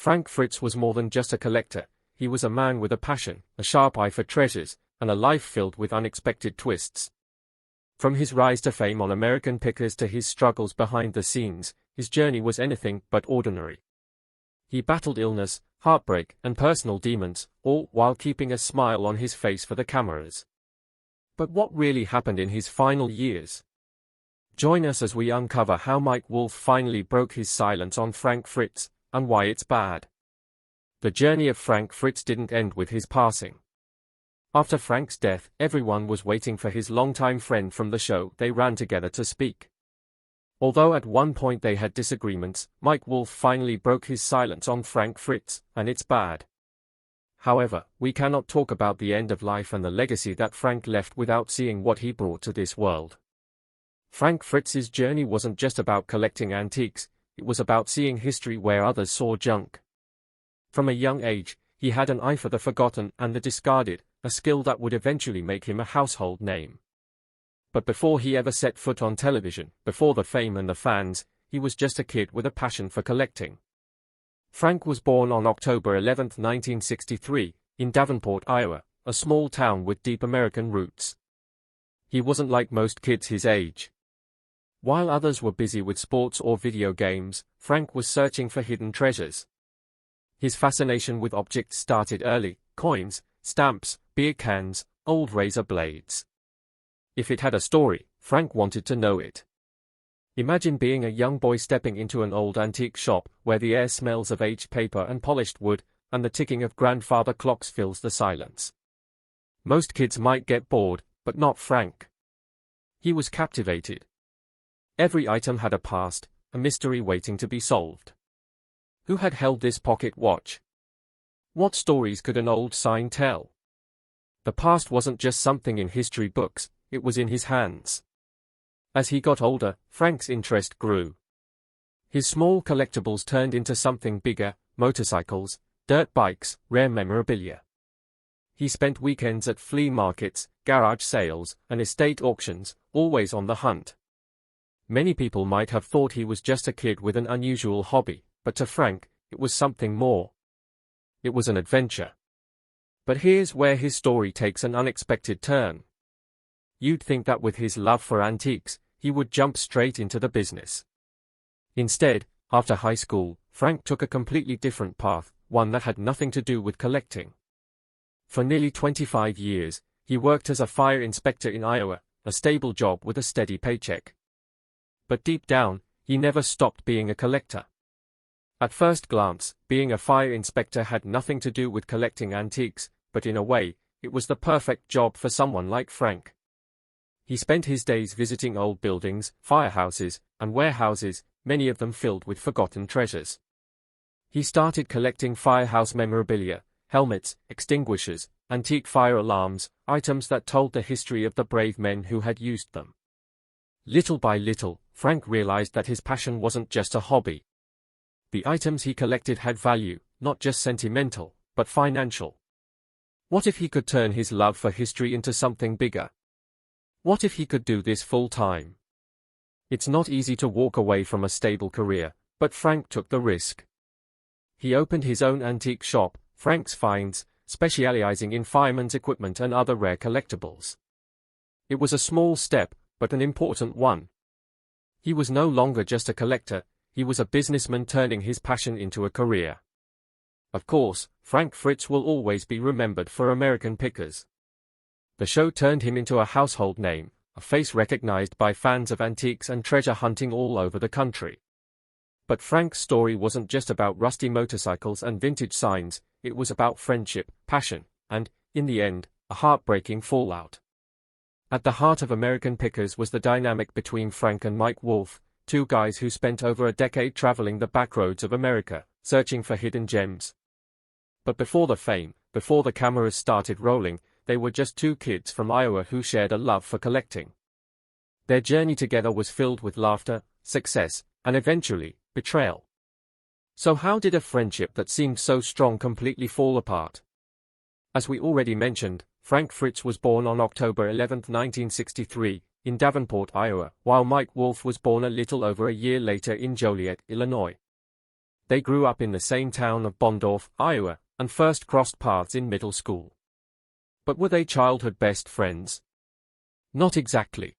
Frank Fritz was more than just a collector. He was a man with a passion, a sharp eye for treasures, and a life filled with unexpected twists. From his rise to fame on American Pickers to his struggles behind the scenes, his journey was anything but ordinary. He battled illness, heartbreak, and personal demons, all while keeping a smile on his face for the cameras. But what really happened in his final years? Join us as we uncover how Mike Wolfe finally broke his silence on Frank Fritz, and why it's bad. The journey of Frank Fritz didn't end with his passing. After Frank's death, everyone was waiting for his longtime friend from the show. They ran together to speak. Although at one point they had disagreements, Mike Wolfe finally broke his silence on Frank Fritz, and it's bad. However, we cannot talk about the end of life and the legacy that Frank left without seeing what he brought to this world. Frank Fritz's journey wasn't just about collecting antiques, it was about seeing history where others saw junk. From a young age, he had an eye for the forgotten and the discarded, a skill that would eventually make him a household name. But before he ever set foot on television, before the fame and the fans, he was just a kid with a passion for collecting. Frank was born on October 11, 1963, in Davenport, Iowa, a small town with deep American roots. He wasn't like most kids his age. While others were busy with sports or video games, Frank was searching for hidden treasures. His fascination with objects started early: coins, stamps, beer cans, old razor blades. If it had a story, Frank wanted to know it. Imagine being a young boy stepping into an old antique shop, where the air smells of aged paper and polished wood, and the ticking of grandfather clocks fills the silence. Most kids might get bored, but not Frank. He was captivated. Every item had a past, a mystery waiting to be solved. Who had held this pocket watch? What stories could an old sign tell? The past wasn't just something in history books, it was in his hands. As he got older, Frank's interest grew. His small collectibles turned into something bigger: motorcycles, dirt bikes, rare memorabilia. He spent weekends at flea markets, garage sales, and estate auctions, always on the hunt. Many people might have thought he was just a kid with an unusual hobby, but to Frank, it was something more. It was an adventure. But here's where his story takes an unexpected turn. You'd think that with his love for antiques, he would jump straight into the business. Instead, after high school, Frank took a completely different path, one that had nothing to do with collecting. For nearly 25 years, he worked as a fire inspector in Iowa, a stable job with a steady paycheck. But deep down, he never stopped being a collector. At first glance, being a fire inspector had nothing to do with collecting antiques, but in a way, it was the perfect job for someone like Frank. He spent his days visiting old buildings, firehouses, and warehouses, many of them filled with forgotten treasures. He started collecting firehouse memorabilia, helmets, extinguishers, antique fire alarms, items that told the history of the brave men who had used them. Little by little, Frank realized that his passion wasn't just a hobby. The items he collected had value, not just sentimental, but financial. What if he could turn his love for history into something bigger? What if he could do this full-time? It's not easy to walk away from a stable career, but Frank took the risk. He opened his own antique shop, Frank's Finds, specializing in fireman's equipment and other rare collectibles. It was a small step, but an important one. He was no longer just a collector, he was a businessman turning his passion into a career. Of course, Frank Fritz will always be remembered for American Pickers. The show turned him into a household name, a face recognized by fans of antiques and treasure hunting all over the country. But Frank's story wasn't just about rusty motorcycles and vintage signs, it was about friendship, passion, and, in the end, a heartbreaking fallout. At the heart of American Pickers was the dynamic between Frank and Mike Wolfe, two guys who spent over a decade traveling the backroads of America, searching for hidden gems. But before the fame, before the cameras started rolling, they were just two kids from Iowa who shared a love for collecting. Their journey together was filled with laughter, success, and eventually, betrayal. So how did a friendship that seemed so strong completely fall apart? As we already mentioned, Frank Fritz was born on October 11, 1963, in Davenport, Iowa, while Mike Wolfe was born a little over a year later in Joliet, Illinois. They grew up in the same town of Bondorf, Iowa, and first crossed paths in middle school. But were they childhood best friends? Not exactly.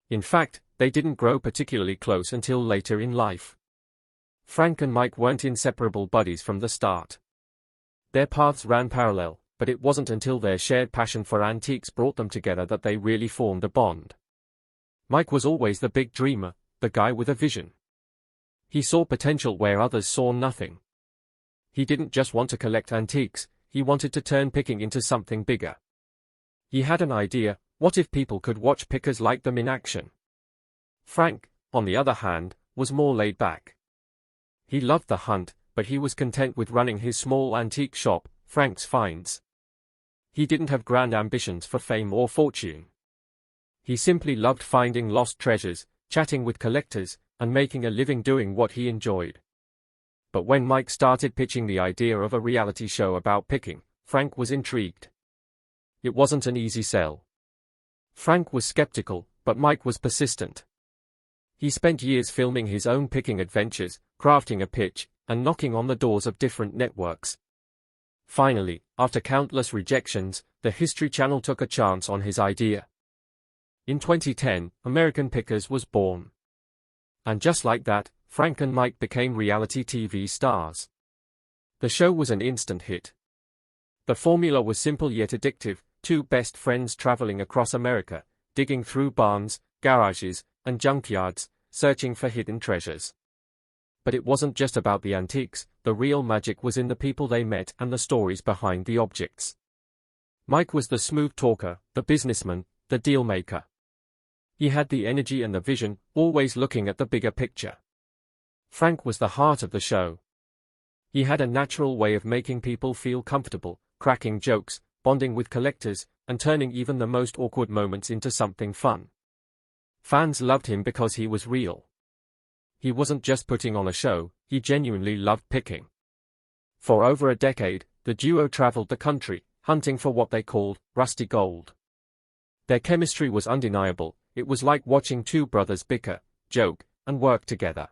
In fact, they didn't grow particularly close until later in life. Frank and Mike weren't inseparable buddies from the start. Their paths ran parallel, but it wasn't until their shared passion for antiques brought them together that they really formed a bond. Mike was always the big dreamer, the guy with a vision. He saw potential where others saw nothing. He didn't just want to collect antiques, he wanted to turn picking into something bigger. He had an idea: what if people could watch pickers like them in action? Frank, on the other hand, was more laid back. He loved the hunt, but he was content with running his small antique shop, Frank's Finds. He didn't have grand ambitions for fame or fortune. He simply loved finding lost treasures, chatting with collectors, and making a living doing what he enjoyed. But when Mike started pitching the idea of a reality show about picking, Frank was intrigued. It wasn't an easy sell. Frank was skeptical, but Mike was persistent. He spent years filming his own picking adventures, crafting a pitch, and knocking on the doors of different networks. Finally, after countless rejections, the History Channel took a chance on his idea. In 2010, American Pickers was born. And just like that, Frank and Mike became reality TV stars. The show was an instant hit. The formula was simple yet addictive: two best friends traveling across America, digging through barns, garages, and junkyards, searching for hidden treasures. But it wasn't just about the antiques, the real magic was in the people they met and the stories behind the objects. Mike was the smooth talker, the businessman, the deal maker. He had the energy and the vision, always looking at the bigger picture. Frank was the heart of the show. He had a natural way of making people feel comfortable, cracking jokes, bonding with collectors, and turning even the most awkward moments into something fun. Fans loved him because he was real. He wasn't just putting on a show, he genuinely loved picking. For over a decade, the duo traveled the country, hunting for what they called rusty gold. Their chemistry was undeniable. It was like watching two brothers bicker, joke, and work together.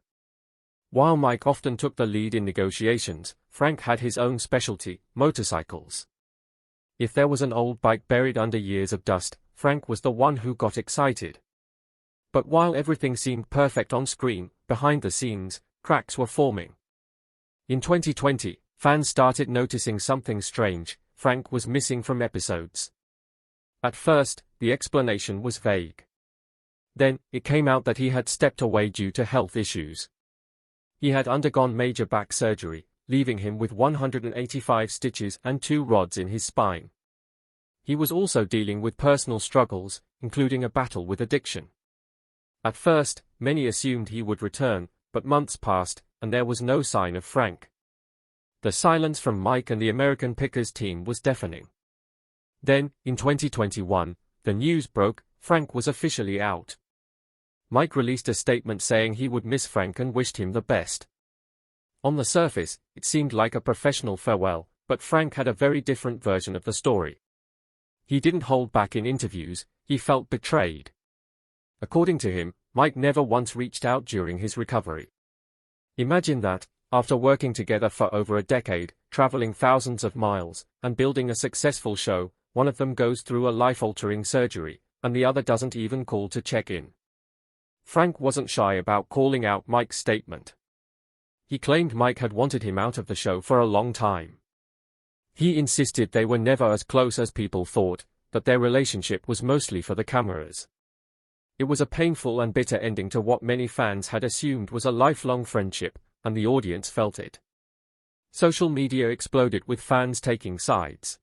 While Mike often took the lead in negotiations, Frank had his own specialty: motorcycles. If there was an old bike buried under years of dust, Frank was the one who got excited. But while everything seemed perfect on screen, behind the scenes, cracks were forming. In 2020, fans started noticing something strange: Frank was missing from episodes. At first, the explanation was vague. Then, it came out that he had stepped away due to health issues. He had undergone major back surgery, leaving him with 185 stitches and 2 rods in his spine. He was also dealing with personal struggles, including a battle with addiction. At first, many assumed he would return, but months passed, and there was no sign of Frank. The silence from Mike and the American Pickers team was deafening. Then, in 2021, the news broke: Frank was officially out. Mike released a statement saying he would miss Frank and wished him the best. On the surface, it seemed like a professional farewell, but Frank had a very different version of the story. He didn't hold back in interviews, he felt betrayed. According to him, Mike never once reached out during his recovery. Imagine that, after working together for over a decade, traveling thousands of miles, and building a successful show, one of them goes through a life-altering surgery, and the other doesn't even call to check in. Frank wasn't shy about calling out Mike's statement. He claimed Mike had wanted him out of the show for a long time. He insisted they were never as close as people thought, that their relationship was mostly for the cameras. It was a painful and bitter ending to what many fans had assumed was a lifelong friendship, and the audience felt it. Social media exploded with fans taking sides.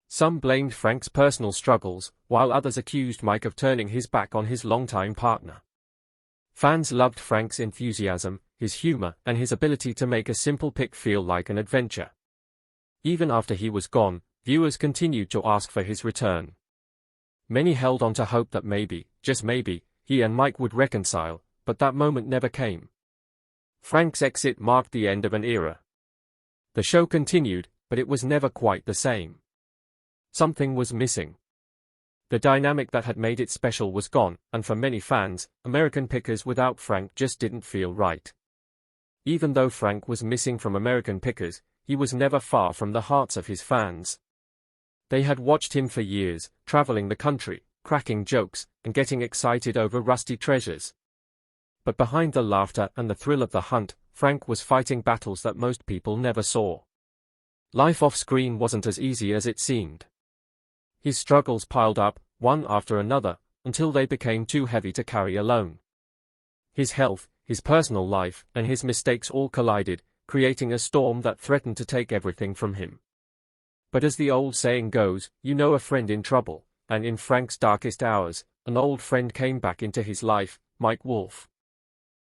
Some blamed Frank's personal struggles, while others accused Mike of turning his back on his longtime partner. Fans loved Frank's enthusiasm, his humor, and his ability to make a simple pick feel like an adventure. Even after he was gone, viewers continued to ask for his return. Many held on to hope that maybe, just maybe, he and Mike would reconcile, but that moment never came. Frank's exit marked the end of an era. The show continued, but it was never quite the same. Something was missing. The dynamic that had made it special was gone, and for many fans, American Pickers without Frank just didn't feel right. Even though Frank was missing from American Pickers, he was never far from the hearts of his fans. They had watched him for years, traveling the country, cracking jokes, and getting excited over rusty treasures. But behind the laughter and the thrill of the hunt, Frank was fighting battles that most people never saw. Life off-screen wasn't as easy as it seemed. His struggles piled up, one after another, until they became too heavy to carry alone. His health, his personal life, and his mistakes all collided, creating a storm that threatened to take everything from him. But as the old saying goes, you know a friend in trouble, and in Frank's darkest hours, an old friend came back into his life, Mike Wolfe.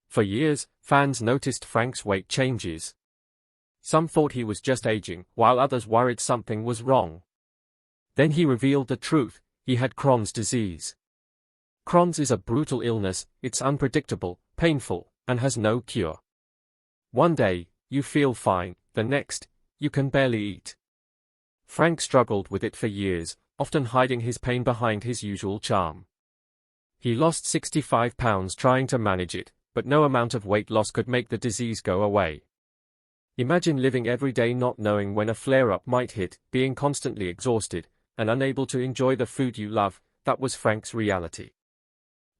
For years, fans noticed Frank's weight changes. Some thought he was just aging, while others worried something was wrong. Then he revealed the truth: he had Crohn's disease. Crohn's is a brutal illness, it's unpredictable, painful, and has no cure. One day, you feel fine, the next, you can barely eat. Frank struggled with it for years, often hiding his pain behind his usual charm. He lost 65 pounds trying to manage it, but no amount of weight loss could make the disease go away. Imagine living every day not knowing when a flare-up might hit, being constantly exhausted, and unable to enjoy the food you love. That was Frank's reality.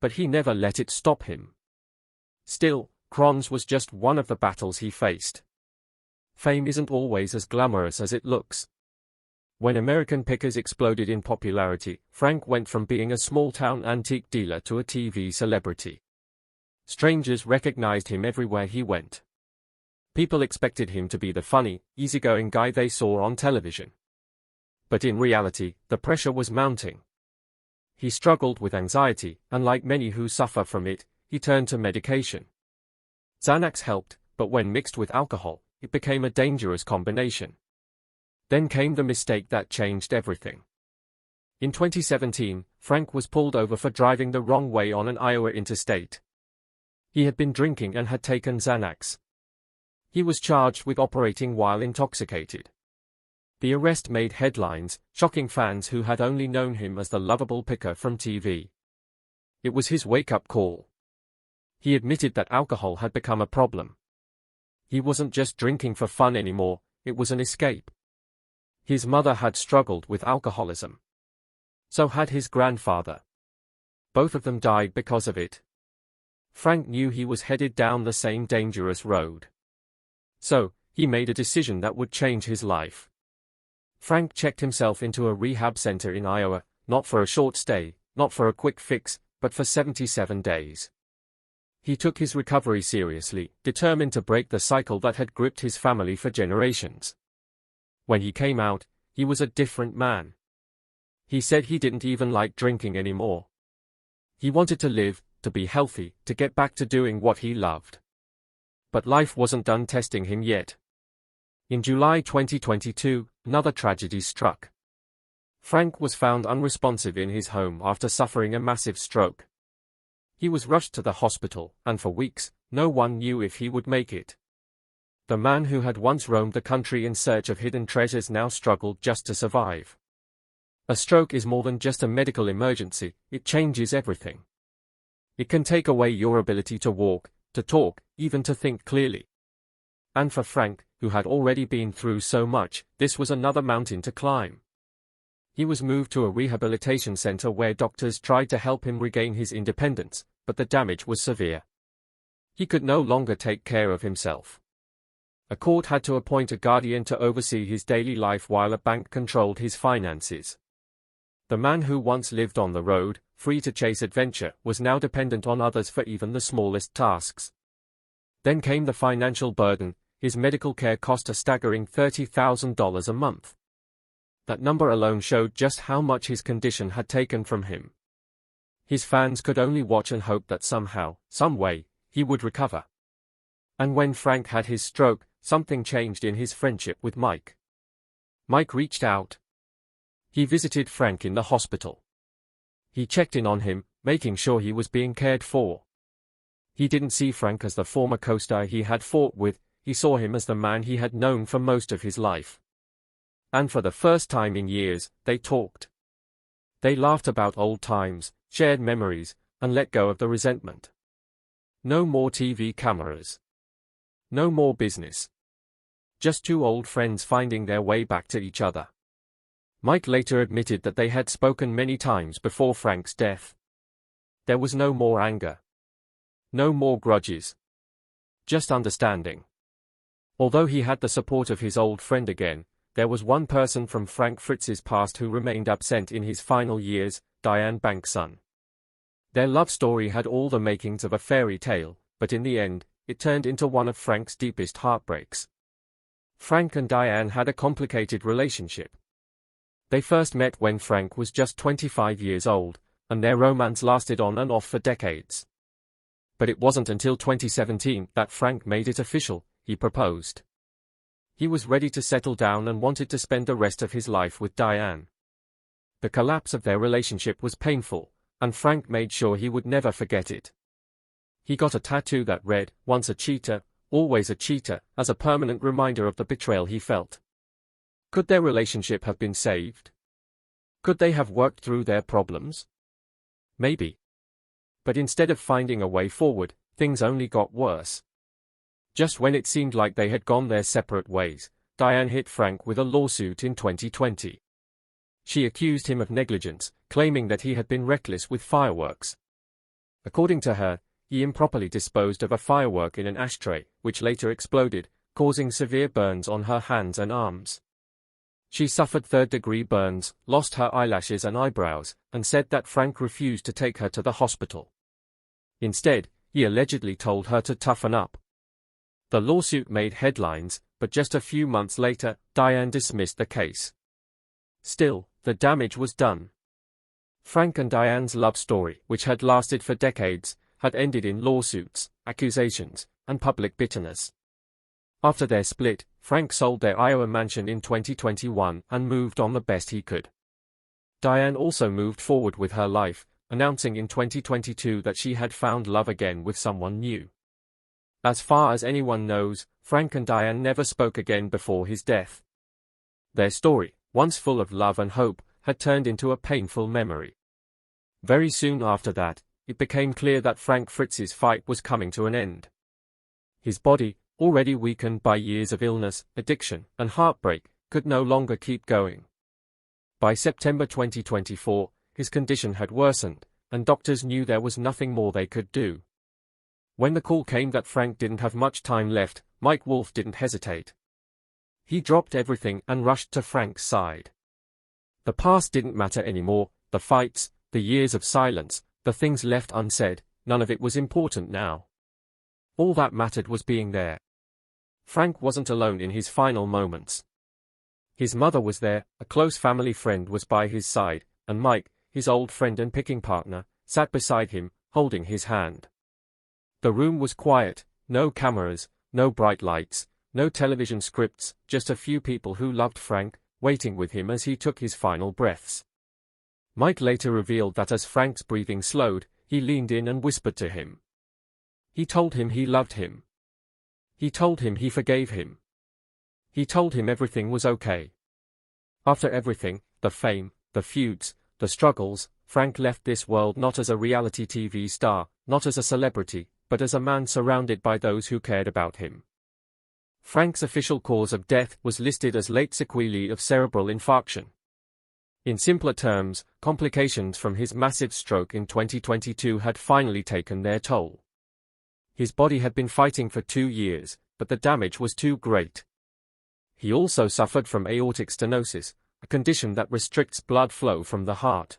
But he never let it stop him. Still, Crohn's was just one of the battles he faced. Fame isn't always as glamorous as it looks. When American Pickers exploded in popularity, Frank went from being a small-town antique dealer to a TV celebrity. Strangers recognized him everywhere he went. People expected him to be the funny, easygoing guy they saw on television. But in reality, the pressure was mounting. He struggled with anxiety, and like many who suffer from it, he turned to medication. Xanax helped, but when mixed with alcohol, it became a dangerous combination. Then came the mistake that changed everything. In 2017, Frank was pulled over for driving the wrong way on an Iowa interstate. He had been drinking and had taken Xanax. He was charged with operating while intoxicated. The arrest made headlines, shocking fans who had only known him as the lovable picker from TV. It was his wake-up call. He admitted that alcohol had become a problem. He wasn't just drinking for fun anymore, it was an escape. His mother had struggled with alcoholism. So had his grandfather. Both of them died because of it. Frank knew he was headed down the same dangerous road. So, he made a decision that would change his life. Frank checked himself into a rehab center in Iowa, not for a short stay, not for a quick fix, but for 77 days. He took his recovery seriously, determined to break the cycle that had gripped his family for generations. When he came out, he was a different man. He said he didn't even like drinking anymore. He wanted to live, to be healthy, to get back to doing what he loved. But life wasn't done testing him yet. In July 2022, another tragedy struck. Frank was found unresponsive in his home after suffering a massive stroke. He was rushed to the hospital, and for weeks, no one knew if he would make it. The man who had once roamed the country in search of hidden treasures now struggled just to survive. A stroke is more than just a medical emergency, it changes everything. It can take away your ability to walk, to talk, even to think clearly. And for Frank, who had already been through so much, this was another mountain to climb. He was moved to a rehabilitation center where doctors tried to help him regain his independence, but the damage was severe. He could no longer take care of himself. A court had to appoint a guardian to oversee his daily life while a bank controlled his finances. The man who once lived on the road, free to chase adventure, was now dependent on others for even the smallest tasks. Then came the financial burden. His medical care cost a staggering $30,000 a month. That number alone showed just how much his condition had taken from him. His fans could only watch and hope that somehow, some way, he would recover. And when Frank had his stroke, something changed in his friendship with Mike. Mike reached out. He visited Frank in the hospital. He checked in on him, making sure he was being cared for. He didn't see Frank as the former co-star he had fought with, he saw him as the man he had known for most of his life. And for the first time in years, they talked. They laughed about old times, shared memories, and let go of the resentment. No more TV cameras. No more business. Just two old friends finding their way back to each other. Mike later admitted that they had spoken many times before Frank's death. There was no more anger. No more grudges. Just understanding. Although he had the support of his old friend again, there was one person from Frank Fritz's past who remained absent in his final years, Diane Banks' son. Their love story had all the makings of a fairy tale, but in the end, it turned into one of Frank's deepest heartbreaks. Frank and Diane had a complicated relationship. They first met when Frank was just 25 years old, and their romance lasted on and off for decades. But it wasn't until 2017 that Frank made it official. He proposed. He was ready to settle down and wanted to spend the rest of his life with Diane. The collapse of their relationship was painful, and Frank made sure he would never forget it. He got a tattoo that read, "Once a cheater, always a cheater," as a permanent reminder of the betrayal he felt. Could their relationship have been saved? Could they have worked through their problems? Maybe. But instead of finding a way forward, things only got worse. Just when it seemed like they had gone their separate ways, Diane hit Frank with a lawsuit in 2020. She accused him of negligence, claiming that he had been reckless with fireworks. According to her, he improperly disposed of a firework in an ashtray, which later exploded, causing severe burns on her hands and arms. She suffered third-degree burns, lost her eyelashes and eyebrows, and said that Frank refused to take her to the hospital. Instead, he allegedly told her to toughen up. The lawsuit made headlines, but just a few months later, Diane dismissed the case. Still, the damage was done. Frank and Diane's love story, which had lasted for decades, had ended in lawsuits, accusations, and public bitterness. After their split, Frank sold their Iowa mansion in 2021 and moved on the best he could. Diane also moved forward with her life, announcing in 2022 that she had found love again with someone new. As far as anyone knows, Frank and Diane never spoke again before his death. Their story, once full of love and hope, had turned into a painful memory. Very soon after that, it became clear that Frank Fritz's fight was coming to an end. His body, already weakened by years of illness, addiction, and heartbreak, could no longer keep going. By September 2024, his condition had worsened, and doctors knew there was nothing more they could do. When the call came that Frank didn't have much time left, Mike Wolfe didn't hesitate. He dropped everything and rushed to Frank's side. The past didn't matter anymore, the fights, the years of silence, the things left unsaid, none of it was important now. All that mattered was being there. Frank wasn't alone in his final moments. His mother was there, a close family friend was by his side, and Mike, his old friend and picking partner, sat beside him, holding his hand. The room was quiet, no cameras, no bright lights, no television scripts, just a few people who loved Frank, waiting with him as he took his final breaths. Mike later revealed that as Frank's breathing slowed, he leaned in and whispered to him. He told him he loved him. He told him he forgave him. He told him everything was okay. After everything, the fame, the feuds, the struggles, Frank left this world not as a reality TV star, not as a celebrity, but as a man surrounded by those who cared about him. Frank's official cause of death was listed as late sequelae of cerebral infarction. In simpler terms, complications from his massive stroke in 2022 had finally taken their toll. His body had been fighting for 2 years, but the damage was too great. He also suffered from aortic stenosis, a condition that restricts blood flow from the heart.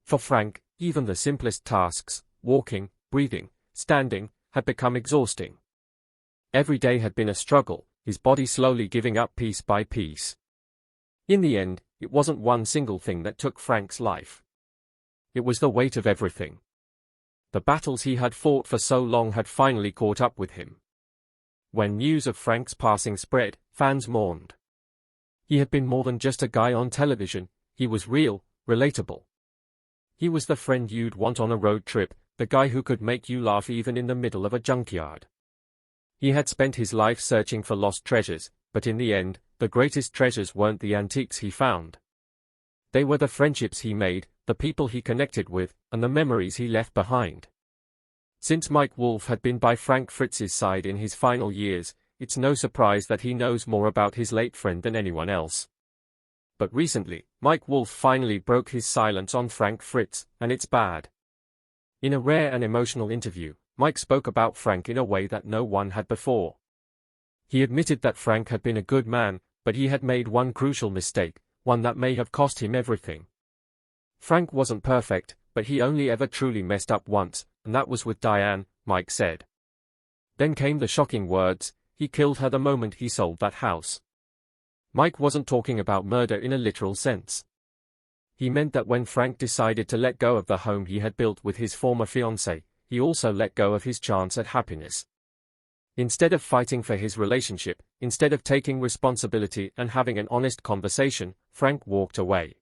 For Frank, even the simplest tasks, walking, breathing, standing, had become exhausting. Every day had been a struggle, his body slowly giving up piece by piece. In the end, it wasn't one single thing that took Frank's life. It was the weight of everything. The battles he had fought for so long had finally caught up with him. When news of Frank's passing spread, fans mourned. He had been more than just a guy on television, he was real, relatable. He was the friend you'd want on a road trip, the guy who could make you laugh even in the middle of a junkyard. He had spent his life searching for lost treasures, but in the end, the greatest treasures weren't the antiques he found. They were the friendships he made, the people he connected with, and the memories he left behind. Since Mike Wolfe had been by Frank Fritz's side in his final years, it's no surprise that he knows more about his late friend than anyone else. But recently, Mike Wolfe finally broke his silence on Frank Fritz, and it's bad. In a rare and emotional interview, Mike spoke about Frank in a way that no one had before. He admitted that Frank had been a good man, but he had made one crucial mistake, one that may have cost him everything. Frank wasn't perfect, but he only ever truly messed up once, and that was with Diane, Mike said. Then came the shocking words, he killed her the moment he sold that house. Mike wasn't talking about murder in a literal sense. He meant that when Frank decided to let go of the home he had built with his former fiancée, he also let go of his chance at happiness. Instead of fighting for his relationship, instead of taking responsibility and having an honest conversation, Frank walked away.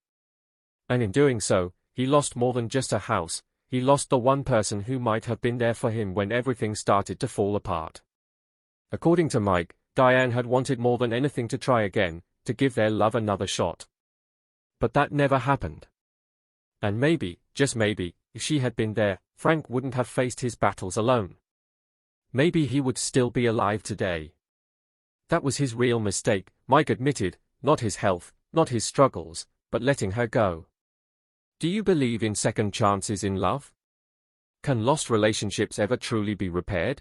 And in doing so, he lost more than just a house, he lost the one person who might have been there for him when everything started to fall apart. According to Mike, Diane had wanted more than anything to try again, to give their love another shot. But that never happened. And maybe, just maybe, if she had been there, Frank wouldn't have faced his battles alone. Maybe he would still be alive today. That was his real mistake, Mike admitted, not his health, not his struggles, but letting her go. Do you believe in second chances in love? Can lost relationships ever truly be repaired?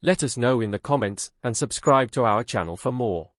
Let us know in the comments and subscribe to our channel for more.